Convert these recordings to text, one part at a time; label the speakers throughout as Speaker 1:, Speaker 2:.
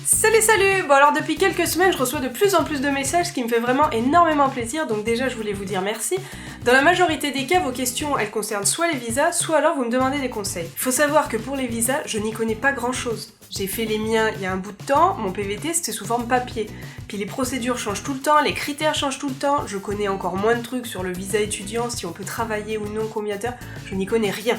Speaker 1: Salut! Bon alors depuis quelques semaines je reçois de plus en plus de messages, ce qui me fait vraiment énormément plaisir, donc déjà je voulais vous dire merci. Dans la majorité des cas, vos questions elles concernent soit les visas, soit alors vous me demandez des conseils. Il faut savoir que pour les visas, je n'y connais pas grand chose. J'ai fait les miens il y a un bout de temps, mon PVT c'était sous forme papier. Puis les procédures changent tout le temps, les critères changent tout le temps, je connais encore moins de trucs sur le visa étudiant, si on peut travailler ou non, combien d'heures, je n'y connais rien.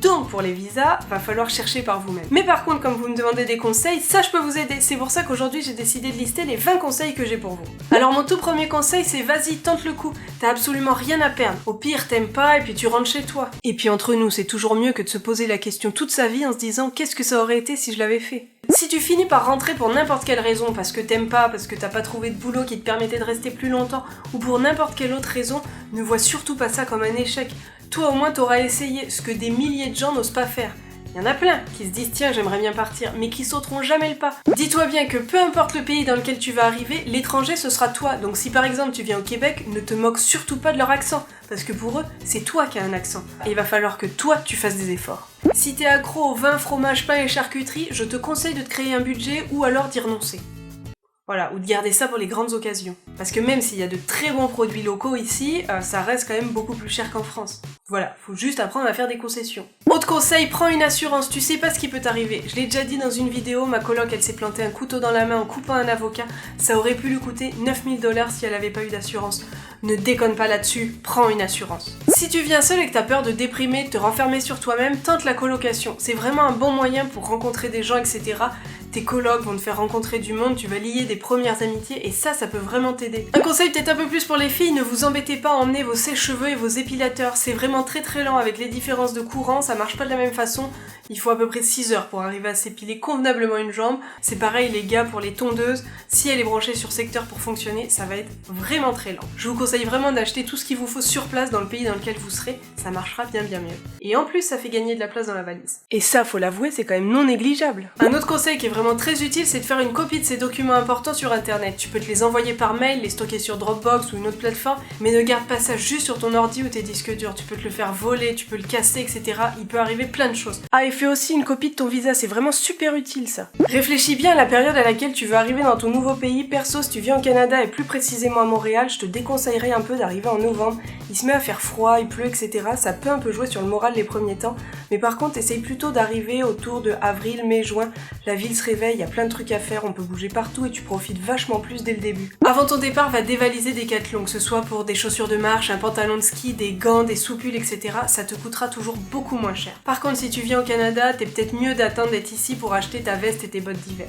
Speaker 1: Donc pour les visas, va falloir chercher par vous-même. Mais par contre, comme vous me demandez des conseils, ça je peux vous aider. C'est pour ça qu'aujourd'hui j'ai décidé de lister les 20 conseils que j'ai pour vous. Alors mon tout premier conseil c'est vas-y, tente le coup. T'as absolument rien à perdre. Au pire, t'aimes pas et puis tu rentres chez toi. Et puis entre nous, c'est toujours mieux que de se poser la question toute sa vie en se disant qu'est-ce que ça aurait été si je l'avais fait. Si tu finis par rentrer pour n'importe quelle raison, parce que t'aimes pas, parce que t'as pas trouvé de boulot qui te permettait de rester plus longtemps, ou pour n'importe quelle autre raison, ne vois surtout pas ça comme un échec. Toi au moins t'auras essayé, ce que des milliers de gens n'osent pas faire. Il y en a plein qui se disent tiens j'aimerais bien partir, mais qui sauteront jamais le pas. Dis-toi bien que peu importe le pays dans lequel tu vas arriver, l'étranger ce sera toi. Donc si par exemple tu viens au Québec, ne te moque surtout pas de leur accent, parce que pour eux, c'est toi qui as un accent. Et il va falloir que toi tu fasses des efforts. Si t'es accro au vin, fromage, pain et charcuterie, je te conseille de te créer un budget ou alors d'y renoncer. Voilà, ou de garder ça pour les grandes occasions. Parce que même s'il y a de très bons produits locaux ici, ça reste quand même beaucoup plus cher qu'en France. Voilà, faut juste apprendre à faire des concessions. Autre conseil, prends une assurance, tu sais pas ce qui peut t'arriver. Je l'ai déjà dit dans une vidéo, ma coloc elle s'est plantée un couteau dans la main en coupant un avocat, ça aurait pu lui coûter 9000 $ si elle avait pas eu d'assurance. Ne déconne pas là-dessus, prends une assurance. Si tu viens seul et que t'as peur de déprimer, de te renfermer sur toi-même, tente la colocation. C'est vraiment un bon moyen pour rencontrer des gens, etc. Tes colocs vont te faire rencontrer du monde, tu vas lier des premières amitiés et ça peut vraiment t'aider. Un conseil peut-être un peu plus pour les filles, ne vous embêtez pas à emmener vos sèche-cheveux et vos épilateurs. C'est vraiment très lent avec les différences de courant, ça marche pas de la même façon. Il faut à peu près 6 heures pour arriver à s'épiler convenablement une jambe. C'est pareil les gars pour les tondeuses, si elle est branchée sur secteur pour fonctionner, ça va être vraiment très lent. Je vous conseille vraiment d'acheter tout ce qu'il vous faut sur place dans le pays dans lequel vous serez, ça marchera bien mieux. Et en plus ça fait gagner de la place dans la valise. Et ça, faut l'avouer, c'est quand même non négligeable. Un autre conseil qui est vraiment très utile, c'est de faire une copie de ces documents importants sur internet. Tu peux te les envoyer par mail, les stocker sur Dropbox ou une autre plateforme, mais ne garde pas ça juste sur ton ordi ou tes disques durs. Tu peux te le faire voler, tu peux le casser, etc. Il peut arriver plein de choses. Ah, et fais aussi une copie de ton visa, c'est vraiment super utile ça. Réfléchis bien à la période à laquelle tu veux arriver dans ton nouveau pays. Perso, si tu viens au Canada et plus précisément à Montréal, je te déconseillerais un peu d'arriver en novembre. Il se met à faire froid, il pleut, etc. Ça peut un peu jouer sur le moral les premiers temps, mais par contre, essaye plutôt d'arriver autour de avril, mai, juin. La ville se réveille, il y a plein de trucs à faire, on peut bouger partout et tu profites vachement plus dès le début. Avant ton départ, va dévaliser Decathlon, que ce soit pour des chaussures de marche, un pantalon de ski, des gants, des soupules, etc. Ça te coûtera toujours beaucoup moins cher. Par contre, si tu viens au Canada, t'es peut-être mieux d'attendre d'être ici pour acheter ta veste et tes bottes d'hiver.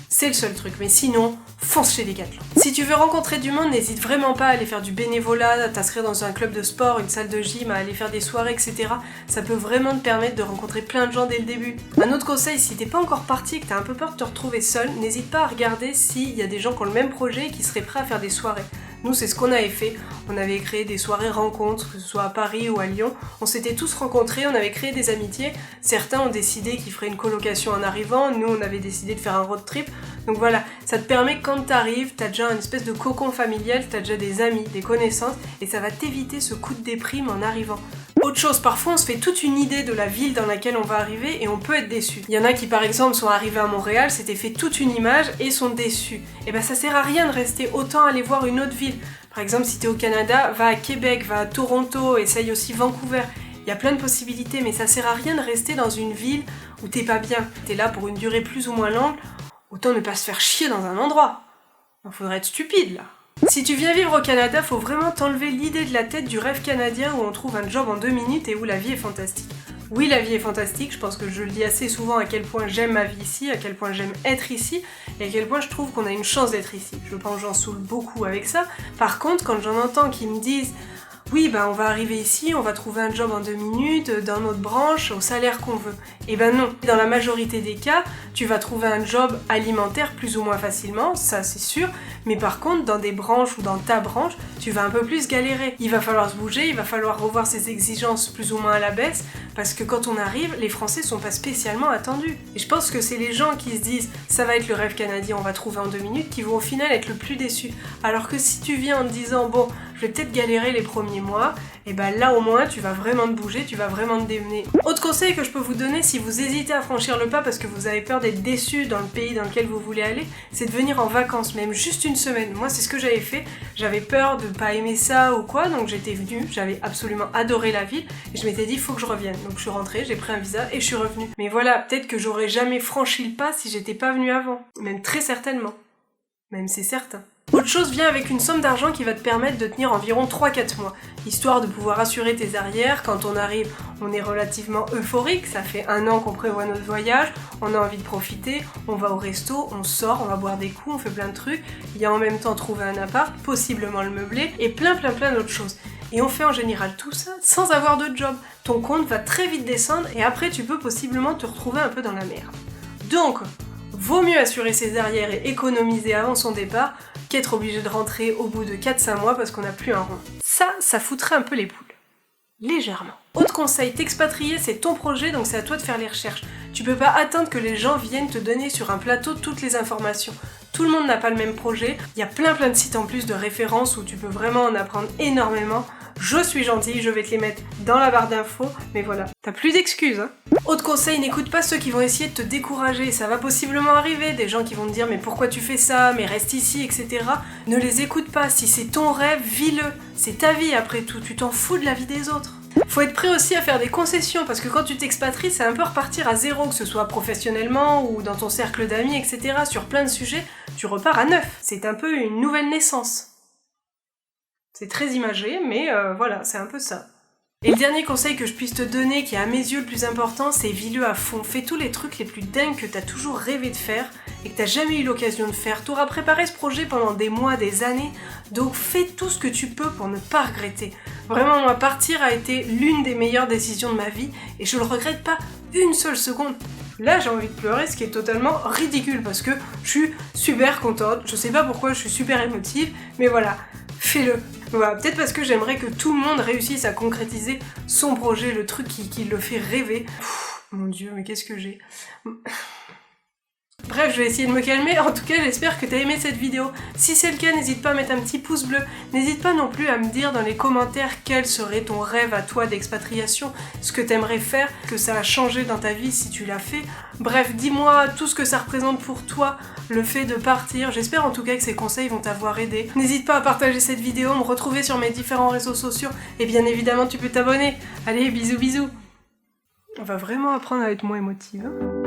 Speaker 1: C'est le seul truc, mais sinon, fonce chez Decathlon. Si tu veux rencontrer du monde, n'hésite vraiment pas à aller faire du bénévolat, à t'inscrire dans un club de sport, une salle de gym, à aller faire des soirées, etc. Ça peut vraiment te permettre de rencontrer plein de gens dès le début. Un autre conseil, si t'es pas encore parti et que t'as un peu peur de te retrouver seul, n'hésite pas à regarder s'il y a des gens qui ont le même projet et qui seraient prêts à faire des soirées. Nous, c'est ce qu'on avait fait. On avait créé des soirées rencontres, que ce soit à Paris ou à Lyon. On s'était tous rencontrés, on avait créé des amitiés. Certains ont décidé qu'ils feraient une colocation en arrivant. Nous, on avait décidé de faire un road trip. Donc voilà, ça te permet quand t'arrives, t'as déjà une espèce de cocon familial, t'as déjà des amis, des connaissances, et ça va t'éviter ce coup de déprime en arrivant. Autre chose, parfois on se fait toute une idée de la ville dans laquelle on va arriver et on peut être déçu. Il y en a qui par exemple sont arrivés à Montréal, s'étaient fait toute une image et sont déçus. Et ben ça sert à rien de rester, autant aller voir une autre ville. Par exemple si t'es au Canada, va à Québec, va à Toronto, essaye aussi Vancouver. Il y a plein de possibilités, mais ça sert à rien de rester dans une ville où t'es pas bien. T'es là pour une durée plus ou moins longue, autant ne pas se faire chier dans un endroit. Il faudrait être stupide là. Si tu viens vivre au Canada, faut vraiment t'enlever l'idée de la tête du rêve canadien où on trouve un job en 2 minutes et où la vie est fantastique. Oui, la vie est fantastique, je pense que je le dis assez souvent à quel point j'aime ma vie ici, à quel point j'aime être ici, et à quel point je trouve qu'on a une chance d'être ici. Je pense que j'en saoule beaucoup avec ça. Par contre, quand j'en entends qui me disent oui, on va arriver ici, on va trouver un job en 2 minutes, dans notre branche, au salaire qu'on veut. Et non, dans la majorité des cas, tu vas trouver un job alimentaire plus ou moins facilement, ça c'est sûr, mais par contre, dans des branches ou dans ta branche, tu vas un peu plus galérer. Il va falloir se bouger, il va falloir revoir ses exigences plus ou moins à la baisse, parce que quand on arrive, les Français sont pas spécialement attendus. Et je pense que c'est les gens qui se disent « ça va être le rêve canadien, on va trouver en 2 minutes » qui vont au final être le plus déçus. Alors que si tu viens en te disant « bon, je vais peut-être galérer les premiers mois, et ben là au moins tu vas vraiment te bouger, tu vas vraiment te démener. Autre conseil que je peux vous donner si vous hésitez à franchir le pas parce que vous avez peur d'être déçu dans le pays dans lequel vous voulez aller, c'est de venir en vacances, même juste une semaine. Moi c'est ce que j'avais fait, j'avais peur de pas aimer ça ou quoi, donc j'étais venue, j'avais absolument adoré la ville, et je m'étais dit faut que je revienne. Donc je suis rentrée, j'ai pris un visa et je suis revenue. Mais voilà, peut-être que j'aurais jamais franchi le pas si j'étais pas venue avant, même très certainement. Même c'est certain. Autre chose vient avec une somme d'argent qui va te permettre de tenir environ 3-4 mois, histoire de pouvoir assurer tes arrières. Quand on arrive, on est relativement euphorique, ça fait 1 an qu'on prévoit notre voyage, on a envie de profiter, on va au resto, on sort, on va boire des coups, on fait plein de trucs, il y a en même temps trouver un appart, possiblement le meubler, et plein d'autres choses. Et on fait en général tout ça sans avoir de job. Ton compte va très vite descendre et après tu peux possiblement te retrouver un peu dans la merde. Donc, vaut mieux assurer ses arrières et économiser avant son départ qu'être obligé de rentrer au bout de 4-5 mois parce qu'on n'a plus un rond. Ça foutrait un peu les poules. Légèrement. Autre conseil, t'expatrier c'est ton projet donc c'est à toi de faire les recherches. Tu peux pas attendre que les gens viennent te donner sur un plateau toutes les informations. Tout le monde n'a pas le même projet, il y a plein de sites en plus de références où tu peux vraiment en apprendre énormément. Je suis gentille, je vais te les mettre dans la barre d'infos, mais voilà, t'as plus d'excuses, hein. Autre conseil, n'écoute pas ceux qui vont essayer de te décourager, ça va possiblement arriver, des gens qui vont te dire mais pourquoi tu fais ça, mais reste ici, etc. Ne les écoute pas, si c'est ton rêve, vis-le, c'est ta vie après tout, tu t'en fous de la vie des autres. Faut être prêt aussi à faire des concessions, parce que quand tu t'expatries, c'est un peu repartir à zéro, que ce soit professionnellement ou dans ton cercle d'amis, etc. Sur plein de sujets, tu repars à neuf, c'est un peu une nouvelle naissance. C'est très imagé, mais voilà, c'est un peu ça. Et le dernier conseil que je puisse te donner, qui est à mes yeux le plus important, c'est vis-le à fond. Fais tous les trucs les plus dingues que t'as toujours rêvé de faire et que t'as jamais eu l'occasion de faire. T'auras préparé ce projet pendant des mois, des années, donc fais tout ce que tu peux pour ne pas regretter. Vraiment, moi, partir a été l'une des meilleures décisions de ma vie et je le regrette pas une seule seconde. Là, j'ai envie de pleurer, ce qui est totalement ridicule parce que je suis super contente. Je sais pas pourquoi je suis super émotive, mais voilà, fais-le. Voilà, peut-être parce que j'aimerais que tout le monde réussisse à concrétiser son projet, le truc qui le fait rêver. Mon Dieu, mais qu'est-ce que j'ai... Bref, je vais essayer de me calmer. En tout cas, j'espère que t'as aimé cette vidéo. Si c'est le cas, n'hésite pas à mettre un petit pouce bleu. N'hésite pas non plus à me dire dans les commentaires quel serait ton rêve à toi d'expatriation, ce que t'aimerais faire, que ça a changé dans ta vie si tu l'as fait. Bref, dis-moi tout ce que ça représente pour toi, le fait de partir. J'espère en tout cas que ces conseils vont t'avoir aidé. N'hésite pas à partager cette vidéo, me retrouver sur mes différents réseaux sociaux et bien évidemment tu peux t'abonner. Allez, bisous bisous. On va vraiment apprendre à être moins émotive, hein.